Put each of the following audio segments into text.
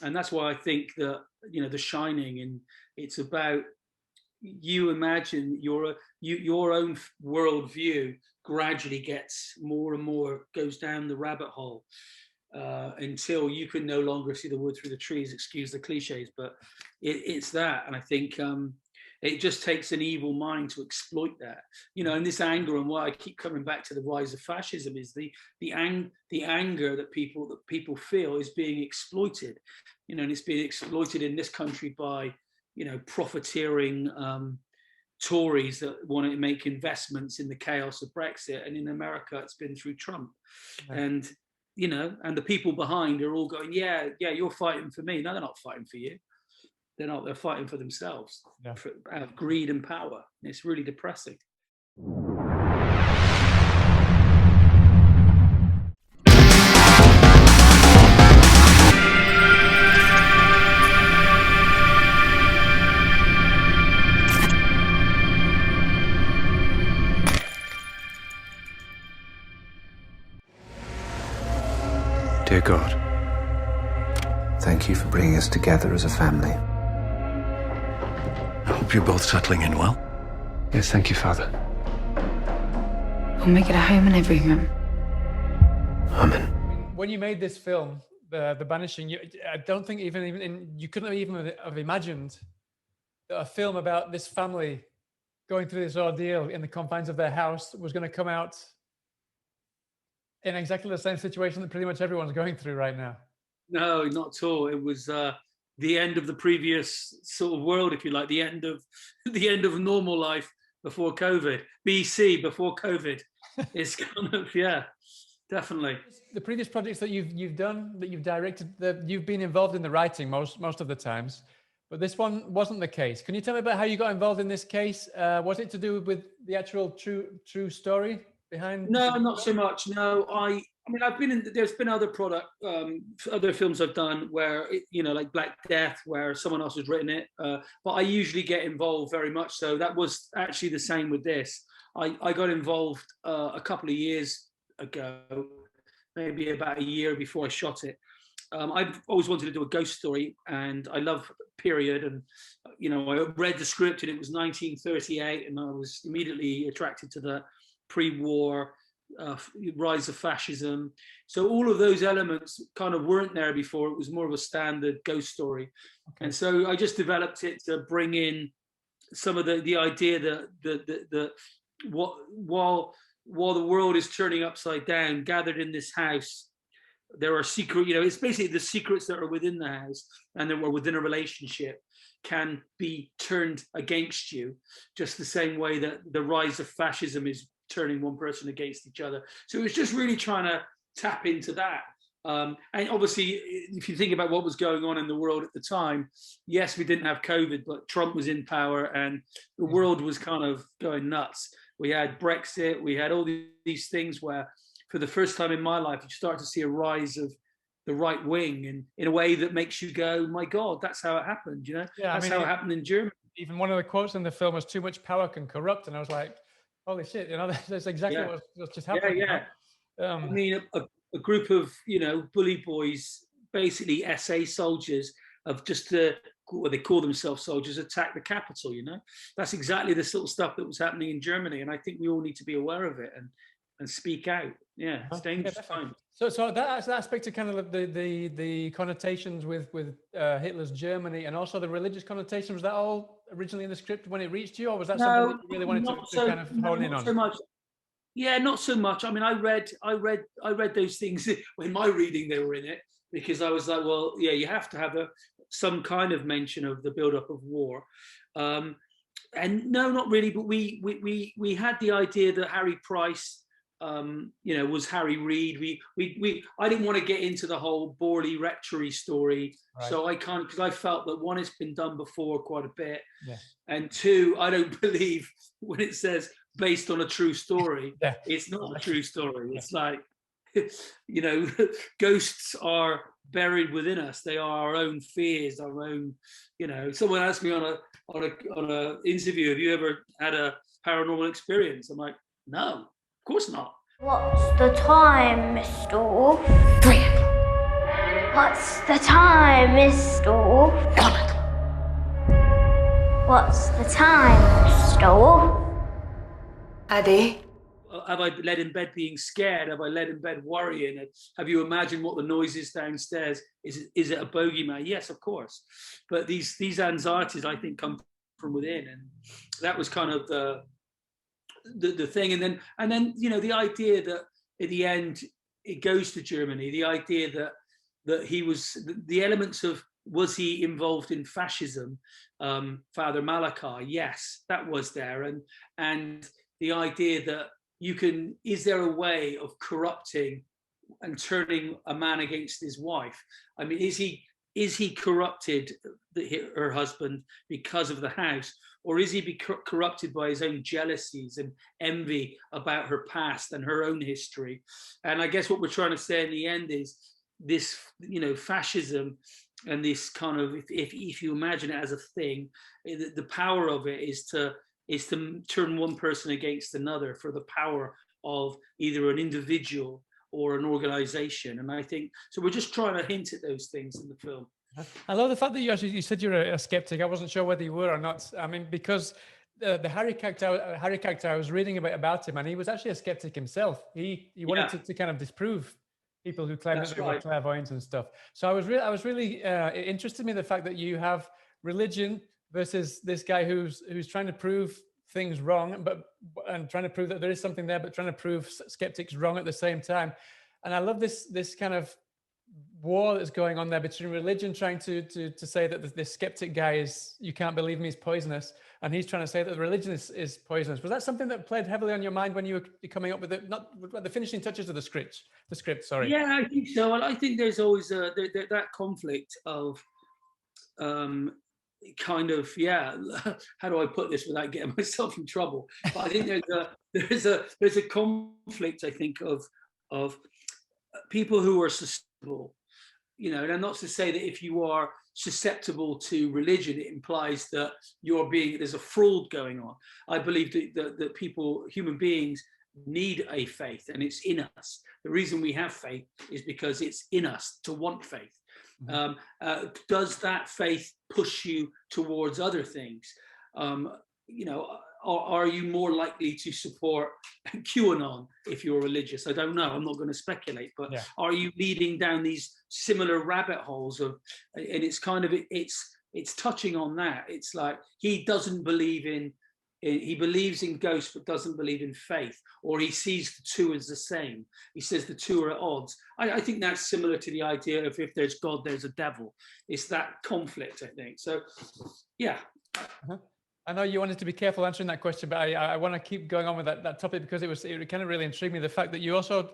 And that's why I think that, The Shining, and it's about, you imagine your own worldview gradually gets more and more, goes down the rabbit hole, until you can no longer see the wood through the trees. Excuse the cliches, but it's that. And I think it just takes an evil mind to exploit that. And this anger, and why I keep coming back to the rise of fascism, is the anger that people feel is being exploited. And it's being exploited in this country by profiteering Tories that want to make investments in the chaos of Brexit, and in America it's been through Trump. Right. And the people behind are all going, yeah, you're fighting for me. No, they're not fighting for you. They're not. They're fighting for themselves, out of greed and power. And it's really depressing. Dear God, thank you for bringing us together as a family. I hope you're both settling in well. Yes, thank you, Father. We'll make it a home in every room. Amen. When you made this film, the Banishing, I don't think you couldn't even have imagined that a film about this family going through this ordeal in the confines of their house was going to come out in exactly the same situation that pretty much everyone's going through right now. No, not at all. It was the end of the previous sort of world, if you like, the end of normal life before COVID, BC before COVID. It's kind of, yeah, definitely. The previous projects that you've done, that you've directed, you've been involved in the writing most of the times, but this one wasn't the case. Can you tell me about how you got involved in this case? Was it to do with the actual true story behind? No, not so much. No, I mean, there's been other other films I've done where, like Black Death, where someone else has written it. But I usually get involved very much. So that was actually the same with this. I got involved a couple of years ago, maybe about a year before I shot it. I've always wanted to do a ghost story, and I love period. And, I read the script, and it was 1938, and I was immediately attracted to the pre-war rise of fascism. So all of those elements kind of weren't there before. It was more of a standard ghost story. Okay. And so I just developed it to bring in some of the idea that while the world is turning upside down, gathered in this house, there are secret, it's basically the secrets that are within the house and that were within a relationship can be turned against you, just the same way that the rise of fascism is turning one person against each other. So it's just really trying to tap into that. And obviously, if you think about what was going on in the world at the time, yes, we didn't have COVID, but Trump was in power and the world was kind of going nuts. We had Brexit, we had all these things where, for the first time in my life, you start to see a rise of the right wing, and in a way that makes you go, my God, that's how it happened, Yeah, that's how it happened in Germany. Even one of the quotes in the film was, "Too much power can corrupt," and I was like, holy shit, that's exactly what's just happened. Yeah. I mean, a group of, bully boys, basically SA soldiers, of just what they call themselves soldiers, attack the capital, That's exactly the sort of stuff that was happening in Germany. And I think we all need to be aware of it and speak out. Yeah, it's dangerous time. So that aspect of kind of the connotations with Hitler's Germany, and also the religious connotations, was that all originally in the script when it reached you, or was that something that you really wanted to kind of hone in on? So much. Yeah, not so much. I mean, I read those things in my reading. They were in it because I was like, well, yeah, you have to have some kind of mention of the build-up of war. And no, not really. But we had the idea that Harry Price, was Harry Reid. I didn't want to get into the whole Borley Rectory story, right. So I can't, because I felt that one, it's been done before quite a bit, and two, I don't believe when it says based on a true story. It's not a true story. It's like, ghosts are buried within us. They are our own fears, our own. Someone asked me on a interview, have you ever had a paranormal experience? I'm like, no. Of course not. What's the time, Mr. Wolf? 3 o'clock. What's the time, Mr. Wolf? What's the time, Mr. Wolf? Addy? Have I led in bed being scared? Have I led in bed worrying? Have you imagined what the noise is downstairs? Is it a bogeyman? Yes, of course. But these anxieties, I think, come from within, and that was kind of the thing. And then the idea that at the end it goes to Germany. The idea that he was the elements of, was he involved in fascism? Father Malachi, yes, that was there, and the idea that is there a way of corrupting and turning a man against his wife? I mean, is he corrupted, her husband, because of the house, or is he corrupted by his own jealousies and envy about her past and her own history? And I guess what we're trying to say in the end is this, fascism and this kind of, if you imagine it as a thing, the power of it is to turn one person against another for the power of either an individual or an organization. And I think, so we're just trying to hint at those things in the film. I love the fact that you said you're a skeptic. I wasn't sure whether you were or not. I mean, because the Harry character, I was reading about him, and he was actually a skeptic himself. He wanted to kind of disprove people who claim that they were clairvoyant and stuff. So I was really interested in the fact that you have religion versus this guy who's trying to prove things wrong, and trying to prove that there is something there, but trying to prove skeptics wrong at the same time. And I love this kind of war that's going on there between religion trying to say that the skeptic guy is, you can't believe me, is poisonous, and he's trying to say that the religion is poisonous. Was that something that played heavily on your mind when you were coming up with the finishing touches of the script? Sorry. Yeah, I think so. I think there's always that conflict of kind of, how do I put this without getting myself in trouble? But I think there's a conflict, I think, of people who are susceptible, and not to say that if you are susceptible to religion, it implies that there's a fraud going on. I believe that people, human beings, need a faith, and it's in us. The reason we have faith is because it's in us to want faith. Does that faith push you towards other things? Are you more likely to support QAnon if you're religious? I don't know. I'm not going to speculate, but are you leading down these similar rabbit holes and it's kind of, it's touching on that. It's like he doesn't believe he believes in ghosts but doesn't believe in faith, or he sees the two as the same. He says the two are at odds. I think that's similar to the idea of if there's God, there's a devil. It's that conflict, I think. So, yeah. I know you wanted to be careful answering that question, but I want to keep going on with that topic because it kind of really intrigued me. The fact that you also,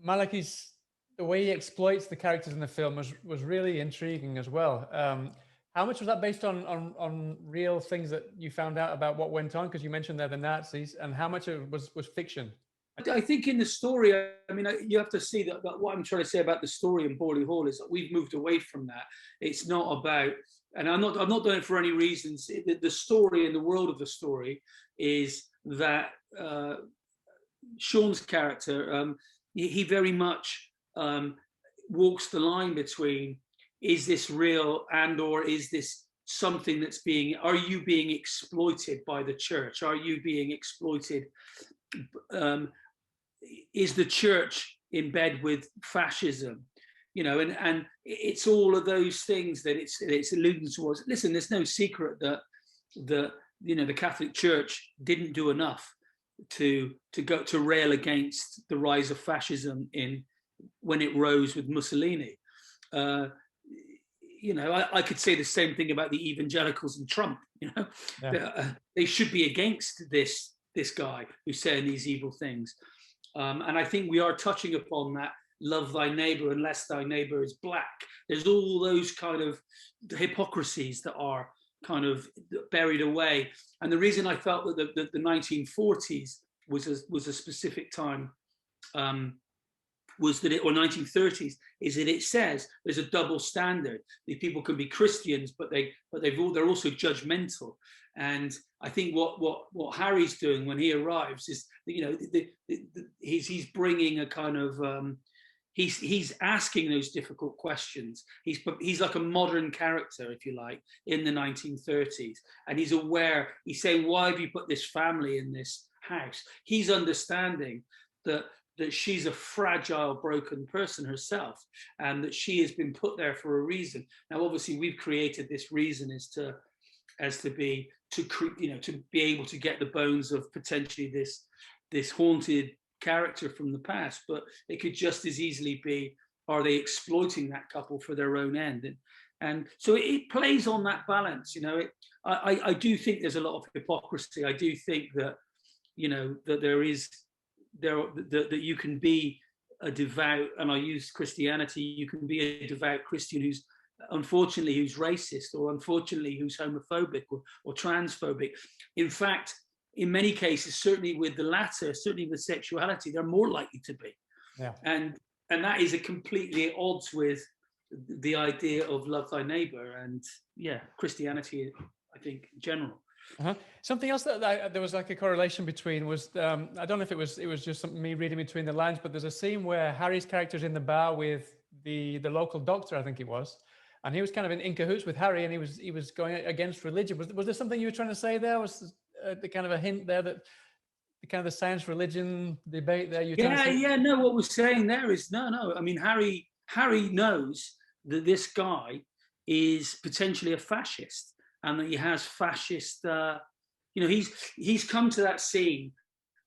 Malachi's, the way he exploits the characters in the film was really intriguing as well. How much was that based on real things that you found out about what went on? Because you mentioned they're the Nazis, and how much of it was fiction? I think in the story, I mean, you have to see that what I'm trying to say about the story in Borley Hall is that we've moved away from that. It's not about, and I'm not doing it for any reasons. The story and the world of the story is that Sean's character, he very much walks the line between, is this real, and or is this something that's are you being exploited by the church? Are you being exploited? Is the church in bed with fascism? And it's all of those things that it's alluding towards. Listen, there's no secret that the Catholic Church didn't do enough to rail against the rise of fascism when it rose with Mussolini. I could say the same thing about the evangelicals and Trump. They should be against this guy who's saying these evil things. And I think we are touching upon that. Love thy neighbor unless thy neighbor is black. There's all those kind of hypocrisies that are kind of buried away. And the reason I felt that the 1940s was a specific time, or 1930s, is that it says there's a double standard. These people can be Christians, but they're also judgmental. And I think what Harry's doing when he arrives is, he's bringing a kind of he's asking those difficult questions. He's like a modern character, if you like, in the 1930s, and he's aware. He's saying, "Why have you put this family in this house?" He's understanding that she's a fragile, broken person herself, and that she has been put there for a reason. Now, obviously, we've created this reason to be able to get the bones of potentially this haunted character from the past, but it could just as easily be, are they exploiting that couple for their own end? And so it plays on that balance. I do think there's a lot of hypocrisy. I do think that that you can be a devout, and I use Christianity, you can be a devout Christian who's racist, or unfortunately who's homophobic or transphobic. In fact, in many cases, certainly with the latter, certainly with sexuality, they're more likely to be. Yeah. And that is completely at odds with the idea of love thy neighbor and Christianity, I think, in general. Uh-huh. Something else that there was like a correlation between was, I don't know if it was just me reading between the lines, but there's a scene where Harry's character's in the bar with the local doctor, I think it was, and he was kind of in cahoots with Harry, and he was going against religion. Was there something you were trying to say there? Was the kind of a hint there that the kind of the science religion debate there? No. What we're saying there is no. I mean, Harry knows that this guy is potentially a fascist, and that he has fascist. He's come to that scene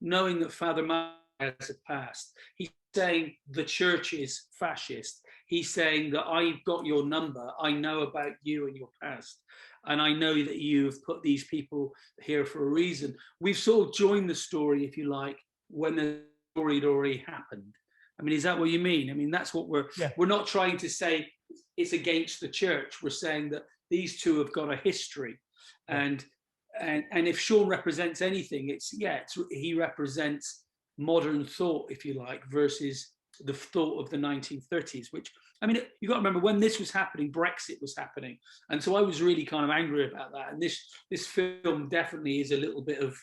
knowing that Father Murray has a past. He's saying the church is fascist. He's saying that I've got your number. I know about you and your past. And I know that you've put these people here for a reason. We've sort of joined the story, if you like, when the story had already happened. I mean, is that what you mean? I mean, that's what we're not trying to say it's against the church. We're saying that these two have got a history. And if Sean represents anything, he represents modern thought, if you like, versus the thought of the 1930s, which, I mean, you got to remember when this was happening, Brexit was happening. And so I was really kind of angry about that. And this film definitely is a little bit of,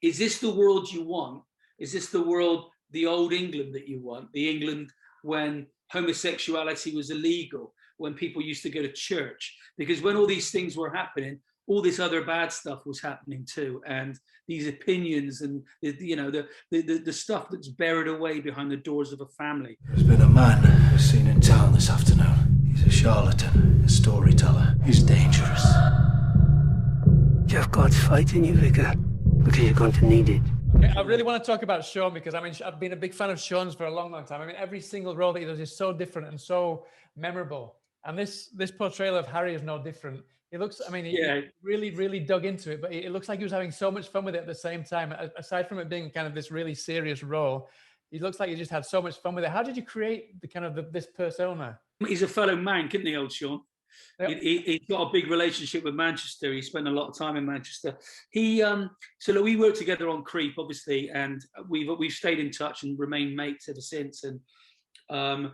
is this the world you want? Is this the world, the old England that you want? The England when homosexuality was illegal, when people used to go to church? Because when all these things were happening, all this other bad stuff was happening too, and these opinions and the stuff that's buried away behind the doors of a family. There's been a man who's seen in town this afternoon. He's a charlatan, a storyteller. He's dangerous. You have God's fight in you, Vicar, because you're going to need it. Okay, I really want to talk about Sean, because I mean, I've been a big fan of Sean's for a long, long time. I mean, every single role that he does is so different and so memorable. And this portrayal of Harry is no different. He looks, I mean, he really, really dug into it, but it looks like he was having so much fun with it at the same time. Aside from it being kind of this really serious role, he looks like he just had so much fun with it. How did you create the kind of this persona? He's a fellow man, couldn't he, old Sean? Yep. He's got a big relationship with Manchester. He spent a lot of time in Manchester. So look, we worked together on Creep, obviously, and we've stayed in touch and remained mates ever since. And I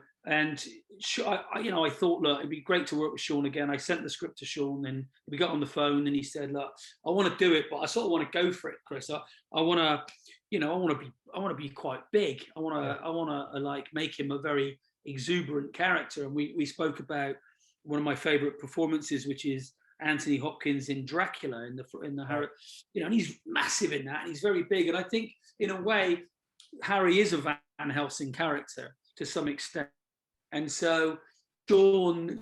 thought, look, it'd be great to work with Sean again. I sent the script to Sean, and we got on the phone, and he said, look, I want to do it, but I sort of want to go for it, Chris. I want to be quite big. I want to like make him a very exuberant character. And we spoke about one of my favorite performances, which is Anthony Hopkins in Dracula in the Harry, and he's massive in that, and he's very big. And I think in a way, Harry is a Van Helsing character to some extent. And so Sean,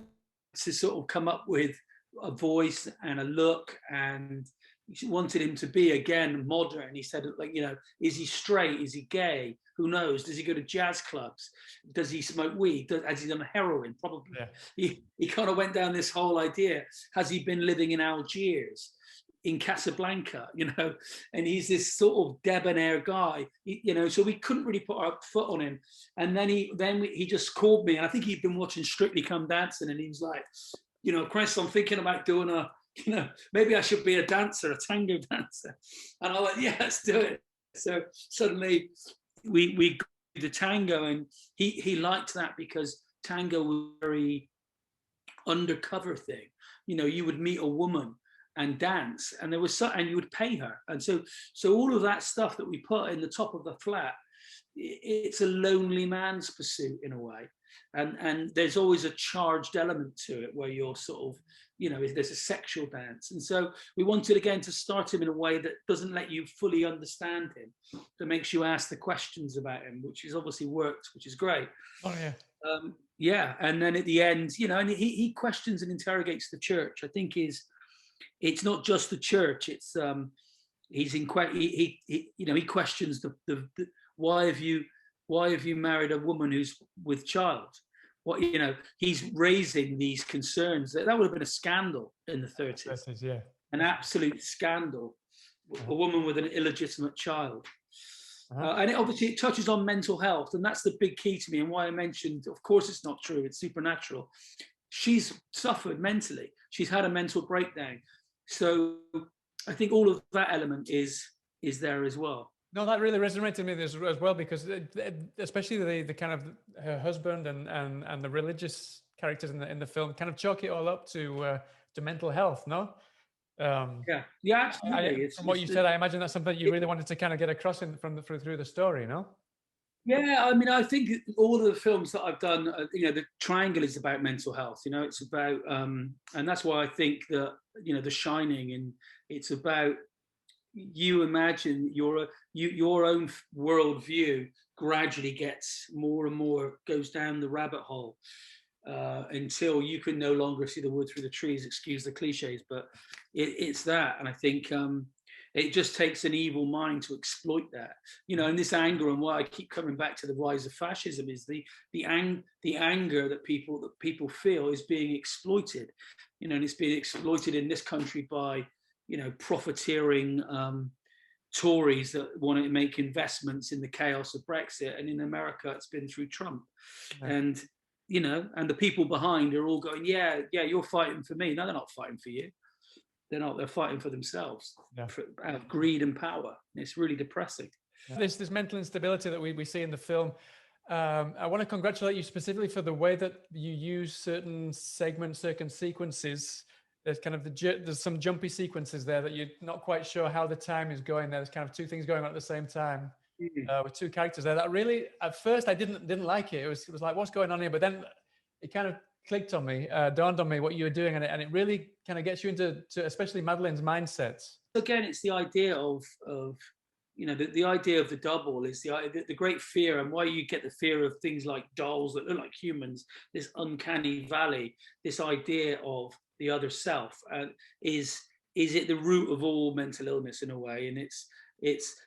to sort of come up with a voice and a look, and he wanted him to be, again, modern. He said, like, is he straight? Is he gay? Who knows? Does he go to jazz clubs? Does he smoke weed? Has he done heroin? Probably. Yeah. He kind of went down this whole idea. Has he been living in Algiers, in Casablanca, and he's this sort of debonair guy, so we couldn't really put our foot on him. And then he just called me, and I think he'd been watching Strictly Come Dancing, and he was like, Chris, I'm thinking about doing maybe I should be a dancer, a tango dancer. And I went, yeah, let's do it. So suddenly we got the tango, and he liked that because tango was a very undercover thing. You would meet a woman and dance, and and you would pay her. And so all of that stuff that we put in the top of the flat, it's a lonely man's pursuit in a way, and there's always a charged element to it where you're sort of, you know, there's a sexual dance. And so we wanted again to start him in a way that doesn't let you fully understand him, that makes you ask the questions about him, which has obviously worked, which is great. Oh yeah. Yeah, and then at the end, you know, and he questions and interrogates the church. I think it's not just the church. It's he's in he you know, he questions the why have you married a woman who's with child? What, you know, he's raising these concerns that would have been a scandal in the 30s. Yeah, an absolute scandal. A woman with an illegitimate child. And obviously it touches on mental health, and that's the big key to me, and why I mentioned, of course it's not true, it's supernatural. She's suffered mentally, she's had a mental breakdown, so I think all of that element is there as well. No, that really resonated with me as well, because especially the kind of her husband and the religious characters in the film kind of chalk it all up to mental health, no? Yeah, absolutely. From what you said, I imagine that's something you really wanted to kind of get across through the story, no? Yeah, I mean, I think all of the films that I've done, you know, the Triangle is about mental health. You know, it's about, and that's why I think that, you know, The Shining, and it's about, you imagine your own worldview gradually gets more and more, goes down the rabbit hole. Until you can no longer see the wood through the trees, excuse the cliches, but it's that. And I think it just takes an evil mind to exploit that, you know. And this anger, and why I keep coming back to the rise of fascism, is the anger that people feel is being exploited, you know. And it's being exploited in this country by, you know, profiteering Tories that want to make investments in the chaos of Brexit, and in America it's been through Trump. And you know, and the people behind are all going, yeah, you're fighting for me. No, they're not fighting for you. They're not. They're fighting for themselves, out of greed and power. It's really depressing. This mental instability that we see in the film. I want to congratulate you specifically for the way that you use certain segments, certain sequences. There's kind of there's some jumpy sequences there that you're not quite sure how the time is going. There's kind of two things going on at the same time. With two characters there, that really, at first I didn't like it. It was like, what's going on here? But then it kind of clicked on me, dawned on me what you were doing, and it really kind of gets you into especially Madeline's mindset. Again, it's the idea of you know, the idea of the double is the great fear, and why you get the fear of things like dolls that look like humans, this uncanny valley, this idea of the other self, is it the root of all mental illness in a way. And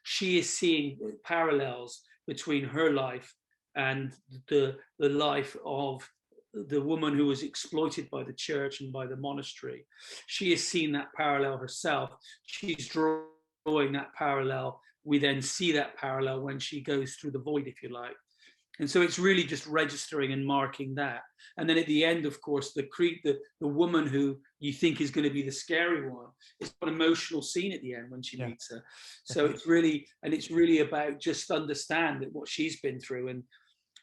she is seeing parallels between her life and the life of the woman who was exploited by the church and by the monastery. She has seen that parallel herself. She's drawing that parallel. We then see that parallel when she goes through the void, if you like. And so it's really just registering and marking that. And then at the end, of course, the woman who you think is going to be the scary one, it's an emotional scene at the end when she meets her. So it's really about just understand what she's been through.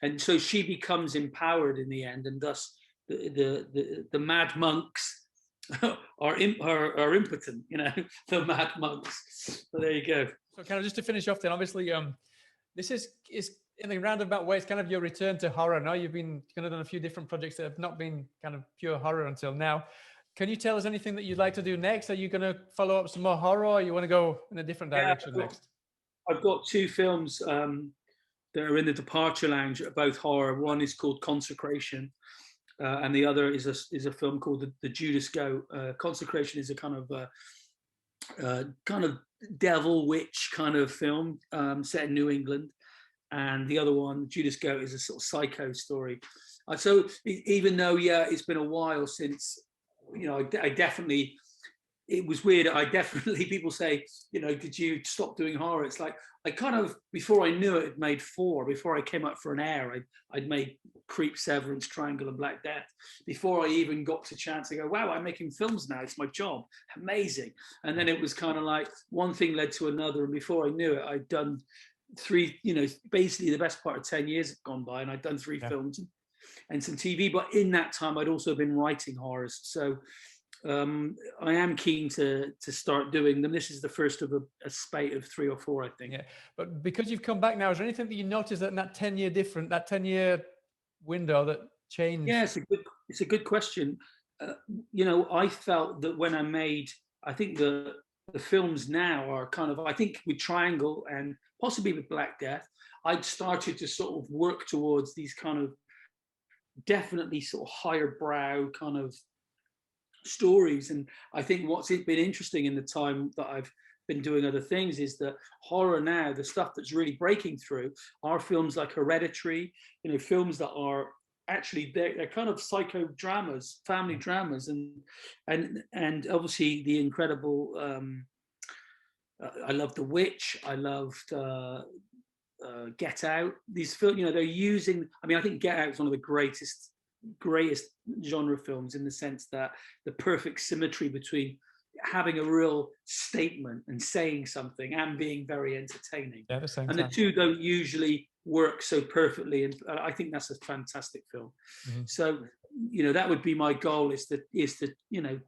And so she becomes empowered in the end, and thus the mad monks are impotent, you know, the mad monks. So there you go. So kind of just to finish off then, obviously, this is in a roundabout way, it's kind of your return to horror. Now you've been kind of done a few different projects that have not been kind of pure horror until now. Can you tell us anything that you'd like to do next? Are you going to follow up some more horror, or you want to go in a different direction next? I've got two films that are in the departure lounge, both horror. One is called Consecration, and the other is a film called the Judas Goat. Consecration is a kind of devil witch kind of film set in New England. And the other one, Judas Goat, is a sort of psycho story. So even though, it's been a while since, you know, it was weird. People say, you know, did you stop doing horror? It's like, I kind of, before I knew it, had made 4. Before I came up for an air, I'd made Creep, Severance, Triangle, and Black Death. Before I even got to chance to go, wow, I'm making films now. It's my job. Amazing. And then it was kind of like one thing led to another. And before I knew it, I'd done 3, you know, basically the best part of 10 years had gone by, and I'd done 3 films and some TV. But in that time, I'd also been writing horrors. So I am keen to start doing them. This is the first of a spate of 3 or 4, I think. Yeah, but because you've come back now, is there anything that you noticed that in that 10-year window that changed? Yeah, it's a good question. You know, I felt that when I made, I think the films now are kind of, I think with Triangle and possibly with Black Death, I'd started to sort of work towards these kind of definitely sort of higher brow kind of stories. And I think what's been interesting in the time that I've been doing other things is that horror now, the stuff that's really breaking through are films like Hereditary, you know, films that are actually they're kind of psychodramas, family dramas, and obviously the incredible I loved The Witch, I loved Get Out. These films, you know, they're using, I mean, I think Get Out is one of the greatest genre films in the sense that the perfect symmetry between having a real statement and saying something and being very entertaining. Yeah, the same and time. the two don't usually work so perfectly, and I think that's a fantastic film. So, you know, that would be my goal, is that you know,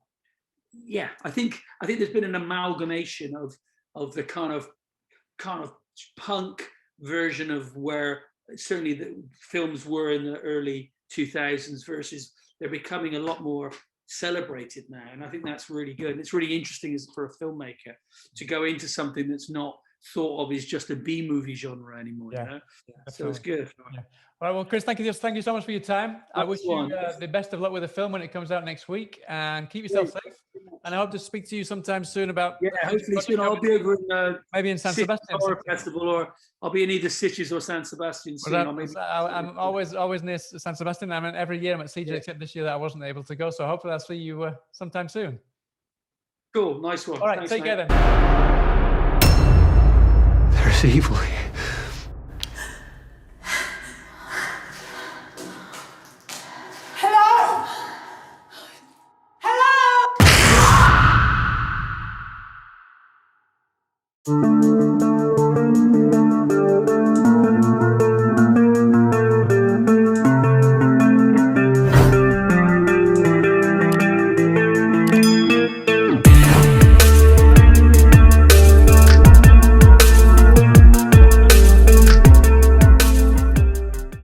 yeah, I think there's been an amalgamation of the kind of punk version of where certainly the films were in the early 2000s versus they're becoming a lot more celebrated now, and I think that's really good. And it's really interesting as for a filmmaker to go into something that's not thought of as just a B movie genre anymore. Yeah, you know? yeah, So it's good. Yeah. All right, well, Chris, thank you so much for your time. I wish you the best of luck with the film when it comes out next week, and keep yourself safe. And I hope to speak to you sometime soon about. Yeah, hopefully soon. I'll be over in maybe in San Sebastian Horror Festival, or I'll be in either Sitges or San Sebastian soon. I'm always near San Sebastian. I mean, every year I'm at Sitges, except this year that I wasn't able to go. So hopefully I'll see you sometime soon. Cool, nice one. All right, thanks, take care mate. then. There's evil here. Hello? Hello?